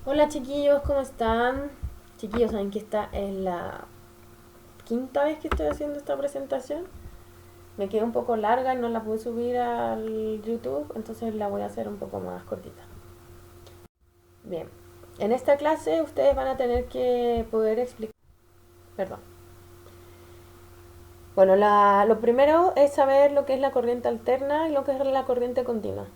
Hola chiquillos, ¿cómo están? Chiquillos, ¿saben que esta es la quinta vez que estoy haciendo esta presentación? Me quedó un poco larga y no la pude subir al YouTube, entonces la voy a hacer un poco más cortita. Bien, en esta clase ustedes van a tener que poder explicar... Perdón. Bueno, lo primero es saber lo que es la corriente alterna y lo que es la corriente continua.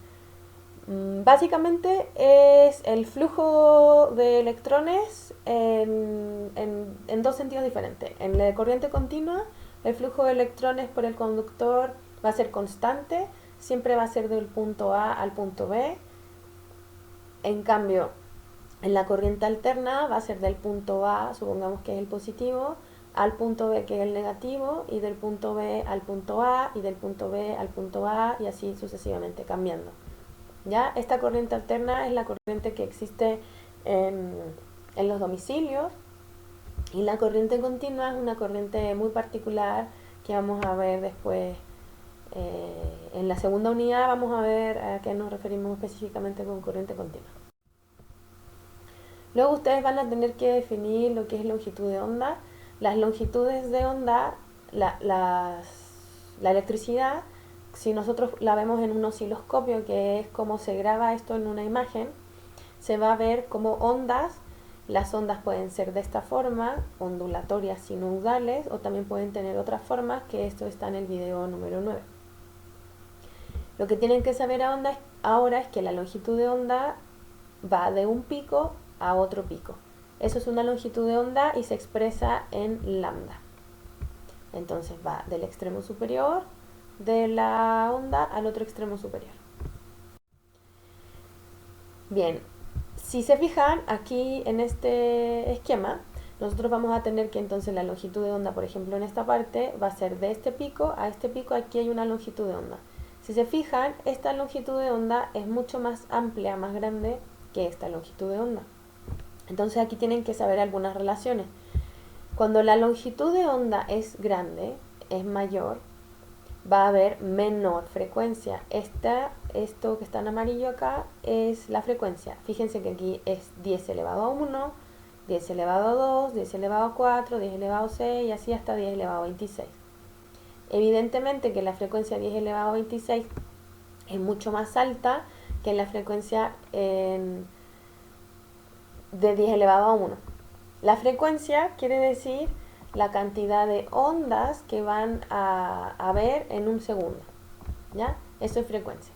Básicamente es el flujo de electrones en dos sentidos diferentes. En la corriente continua, el flujo de electrones por el conductor va a ser constante, siempre va a ser del punto A al punto B. En cambio, en la corriente alterna va a ser del punto A, supongamos que es el positivo, al punto B que es el negativo, y del punto B al punto A, y del punto B al punto A, y así sucesivamente, cambiando. ¿Ya? Esta corriente alterna es la corriente que existe en, en los domicilios, y la corriente continua es una corriente muy particular que vamos a ver después. En la segunda unidad vamos a ver a qué nos referimos específicamente con corriente continua. Luego ustedes van a tener que definir lo que es longitud de onda. Las longitudes de onda, la electricidad, si nosotros la vemos en un osciloscopio, que es como se graba esto en una imagen, se va a ver como ondas. Las ondas pueden ser de esta forma, ondulatorias sinusoidales, o también pueden tener otras formas, que esto está en el video número 9. Lo que tienen que saber ahora es que la longitud de onda va de un pico a otro pico. Eso es una longitud de onda y se expresa en lambda. Entonces va del extremo superior de la onda al otro extremo superior. Bien, si se fijan aquí en este esquema, nosotros vamos a tener que entonces la longitud de onda, por ejemplo en esta parte, va a ser de este pico a este pico. Aquí hay una longitud de onda. Si se fijan, esta longitud de onda es mucho más amplia, más grande que esta longitud de onda. Entonces aquí tienen que saber algunas relaciones. Cuando la longitud de onda es grande, es mayor, va a haber menor frecuencia. Esto que está en amarillo acá es la frecuencia. Fíjense que aquí es 10 elevado a 1, 10 elevado a 2, 10 elevado a 4, 10 elevado a 6 y así hasta 10 elevado a 26. Evidentemente que la frecuencia 10 elevado a 26 es mucho más alta que la frecuencia de 10 elevado a 1. La frecuencia quiere decir la cantidad de ondas que van a ver en un segundo. ¿Ya? Eso es frecuencia.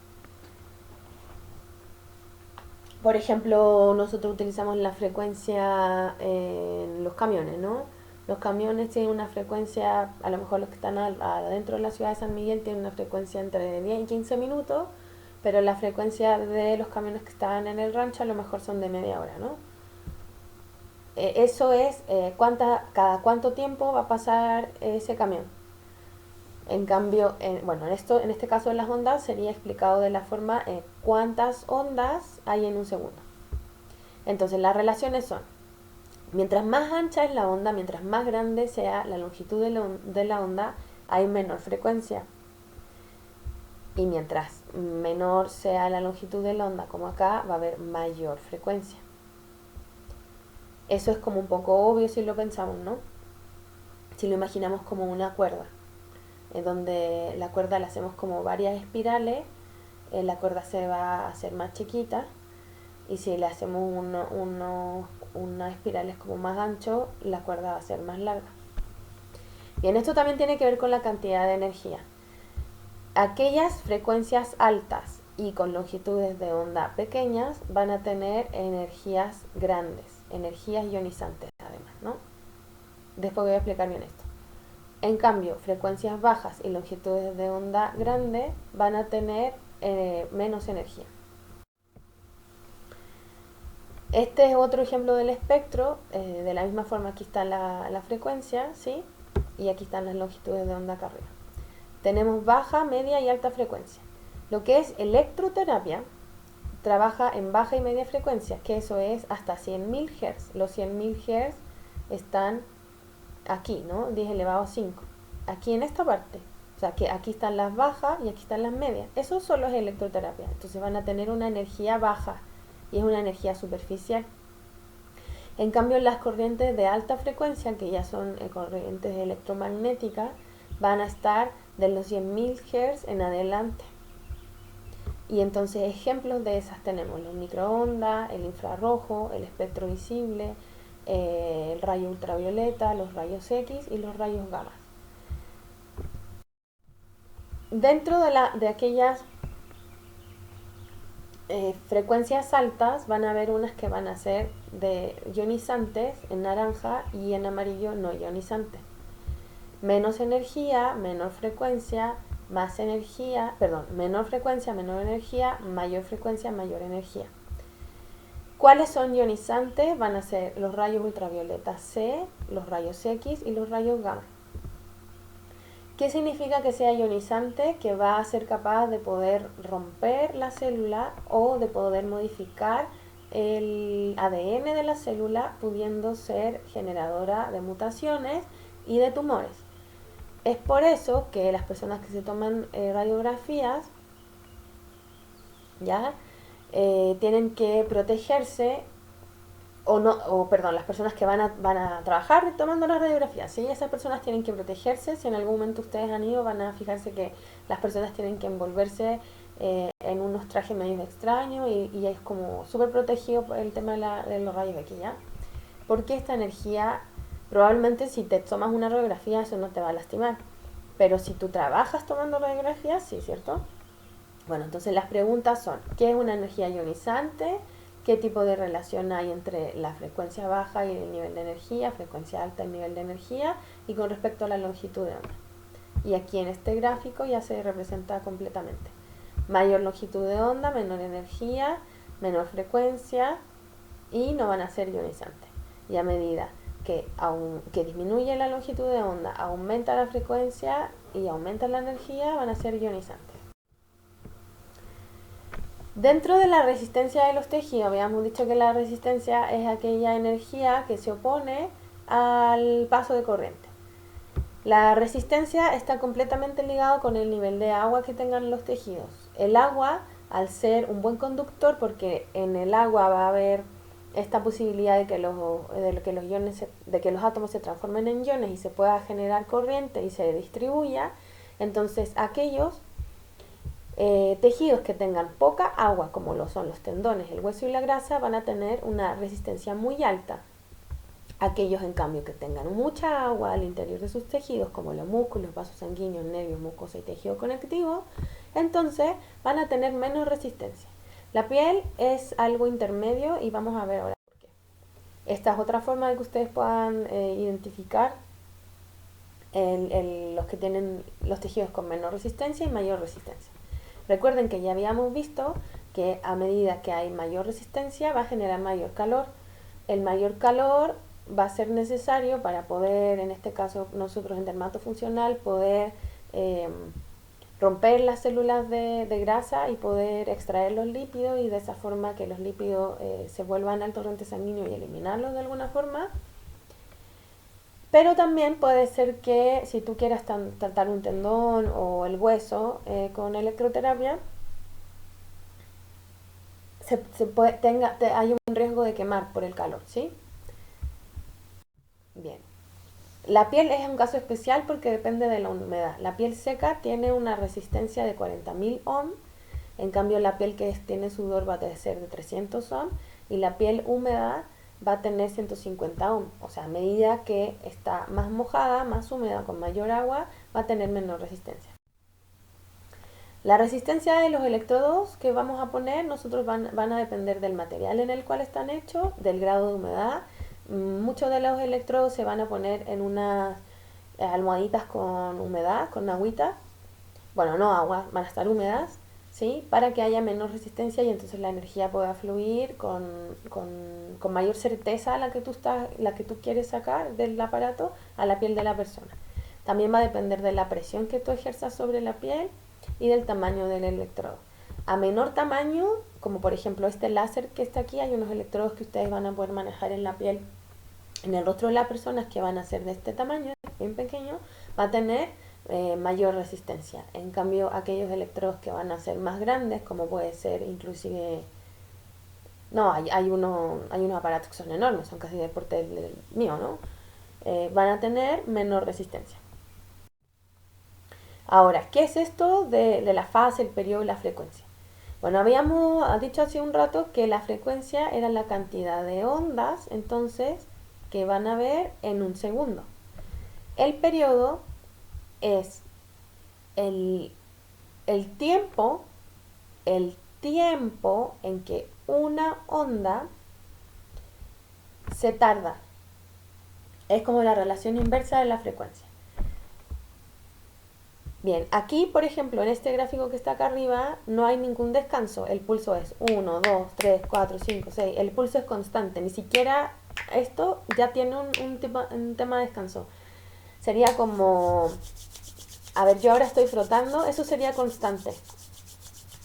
Por ejemplo, nosotros utilizamos la frecuencia en los camiones, ¿no? Los camiones tienen una frecuencia, a lo mejor los que están adentro de la ciudad de San Miguel tienen una frecuencia entre 10 y 15 minutos, pero la frecuencia de los camiones que están en el rancho a lo mejor son de media hora, ¿no? Eso es cada cuánto tiempo va a pasar ese camión. En cambio, en este caso de las ondas sería explicado de la forma cuántas ondas hay en un segundo. Entonces las relaciones son, mientras más ancha es la onda, mientras más grande sea la longitud de la onda, hay menor frecuencia. Y mientras menor sea la longitud de la onda, como acá, va a haber mayor frecuencia. Eso es como un poco obvio si lo pensamos, ¿no? Si lo imaginamos como una cuerda, donde la cuerda la hacemos como varias espirales, la cuerda se va a hacer más chiquita, y si le hacemos unas espirales como más ancho, la cuerda va a ser más larga. Bien, esto también tiene que ver con la cantidad de energía. Aquellas frecuencias altas y con longitudes de onda pequeñas van a tener energías grandes, energías ionizantes además, ¿no? Después voy a explicar bien esto. En cambio, frecuencias bajas y longitudes de onda grande van a tener menos energía. Este es otro ejemplo del espectro. De la misma forma, aquí está la frecuencia, ¿sí? Y aquí están las longitudes de onda acá arriba. Tenemos baja, media y alta frecuencia. Lo que es electroterapia trabaja en baja y media frecuencia, que eso es hasta 100.000 Hz. Los 100.000 Hz están aquí, ¿no? 10 elevado a 5. Aquí en esta parte. O sea, que aquí están las bajas y aquí están las medias. Eso solo es electroterapia. Entonces van a tener una energía baja y es una energía superficial. En cambio, las corrientes de alta frecuencia, que ya son corrientes electromagnéticas, van a estar de los 100.000 Hz en adelante. Y entonces ejemplos de esas tenemos los microondas, el infrarrojo, el espectro visible, el rayo ultravioleta, los rayos X y los rayos gamma. Dentro de aquellas frecuencias altas van a haber unas que van a ser de ionizantes en naranja y en amarillo no ionizantes. Menos energía, menor frecuencia, más energía, perdón, menor frecuencia, menor energía, mayor frecuencia, mayor energía. ¿Cuáles son ionizantes? Van a ser los rayos ultravioleta C, los rayos X y los rayos gamma. ¿Qué significa que sea ionizante? Que va a ser capaz de poder romper la célula o de poder modificar el ADN de la célula, pudiendo ser generadora de mutaciones y de tumores. Es por eso que las personas que se toman radiografías ya tienen que protegerse las personas que van a trabajar tomando las radiografías, ¿sí? Esas personas tienen que protegerse. Si en algún momento ustedes han ido, van a fijarse que las personas tienen que envolverse en unos trajes medios extraños y es como súper protegido por el tema de los rayos X, ¿ya? Porque esta energía, probablemente si te tomas una radiografía, eso no te va a lastimar. Pero si tú trabajas tomando radiografías, sí, ¿cierto? Bueno, entonces las preguntas son, ¿qué es una energía ionizante? ¿Qué tipo de relación hay entre la frecuencia baja y el nivel de energía, frecuencia alta y el nivel de energía, y con respecto a la longitud de onda? Y aquí en este gráfico ya se representa completamente. Mayor longitud de onda, menor energía, menor frecuencia y no van a ser ionizantes. Y a medida que disminuye la longitud de onda, aumenta la frecuencia y aumenta la energía, van a ser ionizantes. Dentro de la resistencia de los tejidos, habíamos dicho que la resistencia es aquella energía que se opone al paso de corriente. La resistencia está completamente ligada con el nivel de agua que tengan los tejidos. El agua, al ser un buen conductor, porque en el agua va a haber esta posibilidad de que los átomos se transformen en iones y se pueda generar corriente y se distribuya, entonces aquellos tejidos que tengan poca agua, como lo son los tendones, el hueso y la grasa, van a tener una resistencia muy alta. Aquellos, en cambio, que tengan mucha agua al interior de sus tejidos, como los músculos, vasos sanguíneos, nervios, mucosa y tejido conectivo, entonces van a tener menos resistencia. La piel es algo intermedio y vamos a ver ahora por qué. Esta es otra forma de que ustedes puedan identificar los que tienen los tejidos con menor resistencia y mayor resistencia. Recuerden que ya habíamos visto que a medida que hay mayor resistencia va a generar mayor calor. El mayor calor va a ser necesario para poder, en este caso nosotros en dermatofuncional, poder romper las células de grasa y poder extraer los lípidos y de esa forma que los lípidos se vuelvan al torrente sanguíneo y eliminarlos de alguna forma. Pero también puede ser que si tú quieras tratar un tendón o el hueso con electroterapia, hay un riesgo de quemar por el calor, ¿sí? Bien. La piel es un caso especial porque depende de la humedad. La piel seca tiene una resistencia de 40.000 ohms, en cambio la piel que tiene sudor va a ser de 300 ohms y la piel húmeda va a tener 150 ohms. O sea, a medida que está más mojada, más húmeda, con mayor agua, va a tener menor resistencia. La resistencia de los electrodos que vamos a poner, nosotros van a depender del material en el cual están hechos, del grado de humedad. Muchos de los electrodos se van a poner en unas almohaditas con humedad, con agüita. Bueno, no agua, van a estar húmedas, ¿sí? Para que haya menor resistencia y entonces la energía pueda fluir con mayor certeza la que tú quieres sacar del aparato a la piel de la persona. También va a depender de la presión que tú ejerzas sobre la piel y del tamaño del electrodo. A menor tamaño, como por ejemplo este láser que está aquí, hay unos electrodos que ustedes van a poder manejar en la piel, en el rostro de las personas, que van a ser de este tamaño, bien pequeño, va a tener mayor resistencia. En cambio, aquellos electrodos que van a ser más grandes, como puede ser inclusive No, hay unos aparatos que son enormes, son casi de porte del mío, ¿no? Van a tener menor resistencia. Ahora, ¿qué es esto de la fase, el periodo y la frecuencia? Bueno, habíamos dicho hace un rato que la frecuencia era la cantidad de ondas, entonces, que van a ver en un segundo. El periodo es el, el tiempo, el tiempo en que una onda se tarda. Es como la relación inversa de la frecuencia. Bien, aquí, por ejemplo, en este gráfico que está acá arriba, no hay ningún descanso. El pulso es 1, 2, 3, 4, 5, 6. El pulso es constante. Ni siquiera esto ya tiene un tema de descanso. Sería como... A ver, yo ahora estoy frotando. Eso sería constante.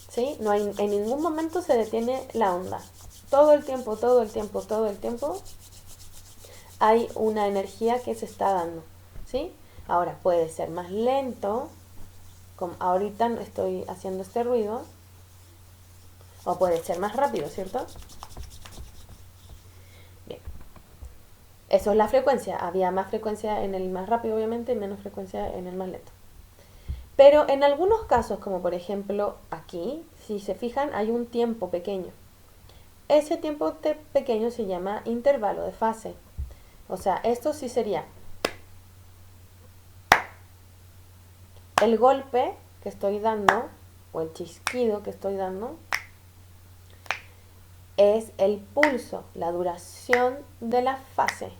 ¿Sí? No hay, en ningún momento se detiene la onda. Todo el tiempo, todo el tiempo, todo el tiempo hay una energía que se está dando. ¿Sí? Ahora puede ser más lento, como ahorita estoy haciendo este ruido, o puede ser más rápido, ¿cierto? Bien, eso es la frecuencia. Había más frecuencia en el más rápido, obviamente, y menos frecuencia en el más lento. Pero en algunos casos, como por ejemplo aquí, si se fijan, hay un tiempo pequeño. Ese tiempo pequeño se llama intervalo de fase. O sea, esto sí sería el golpe que estoy dando, o el chisquido que estoy dando, es el pulso, la duración de la fase.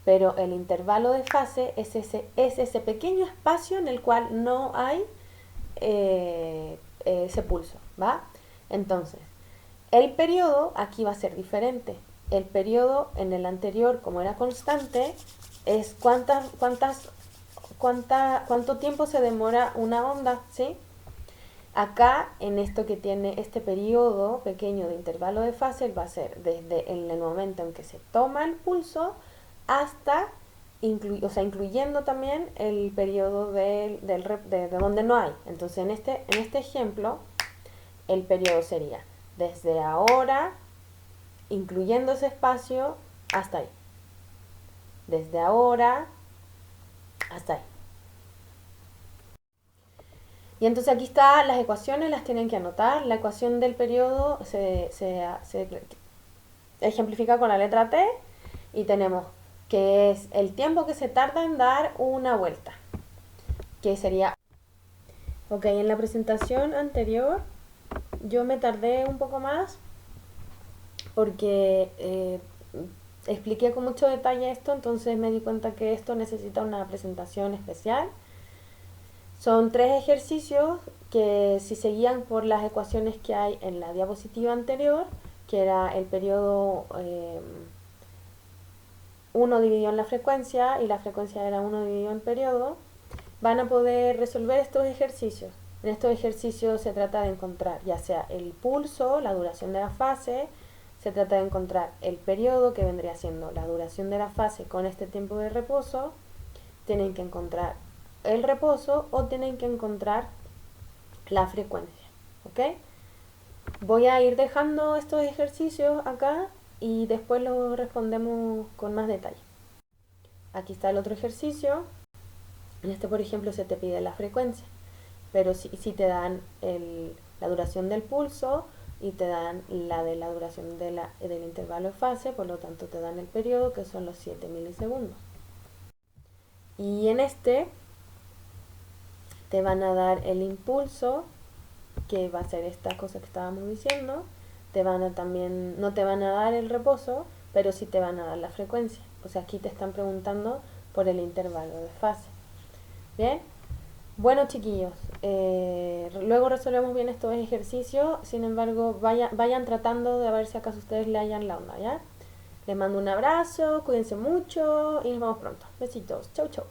Pero el intervalo de fase es ese pequeño espacio en el cual no hay ese pulso, ¿va? Entonces, el periodo aquí va a ser diferente. El periodo en el anterior, como era constante, es cuánto tiempo se demora una onda, ¿sí? Acá, en esto que tiene este periodo pequeño de intervalo de fase, va a ser desde el momento en que se toma el pulso hasta, incluyendo también el periodo de donde no hay. Entonces, en este ejemplo, el periodo sería desde ahora, incluyendo ese espacio, hasta ahí. Desde ahora hasta ahí. Y entonces aquí están las ecuaciones, las tienen que anotar. La ecuación del periodo se ejemplifica con la letra T y tenemos que es el tiempo que se tarda en dar una vuelta, que sería... Ok, en la presentación anterior yo me tardé un poco más porque expliqué con mucho detalle esto, entonces me di cuenta que esto necesita una presentación especial. Son 3 ejercicios que si se guían por las ecuaciones que hay en la diapositiva anterior, que era el periodo 1 dividido en la frecuencia y la frecuencia era 1 dividido en periodo, van a poder resolver estos ejercicios. En estos ejercicios se trata de encontrar ya sea el pulso, la duración de la fase, se trata de encontrar el periodo, que vendría siendo la duración de la fase con este tiempo de reposo, tienen que encontrar el reposo o tienen que encontrar la frecuencia, ¿ok? Voy a ir dejando estos ejercicios acá y después los respondemos con más detalle. Aquí está el otro ejercicio. En este, por ejemplo, se te pide la frecuencia, pero si te dan la duración del pulso y te dan la de la duración del intervalo de fase, por lo tanto te dan el periodo, que son los 7 milisegundos. Y en este te van a dar el impulso, que va a ser esta cosa que estábamos diciendo. Te van a también, no te van a dar el reposo, pero sí te van a dar la frecuencia. O sea, aquí te están preguntando por el intervalo de fase. Bien, bueno chiquillos, luego resolvemos bien estos ejercicios. Sin embargo, vayan tratando de ver si acaso ustedes le hallan la onda, ¿ya? Les mando un abrazo, cuídense mucho y nos vemos pronto. Besitos, chau chau.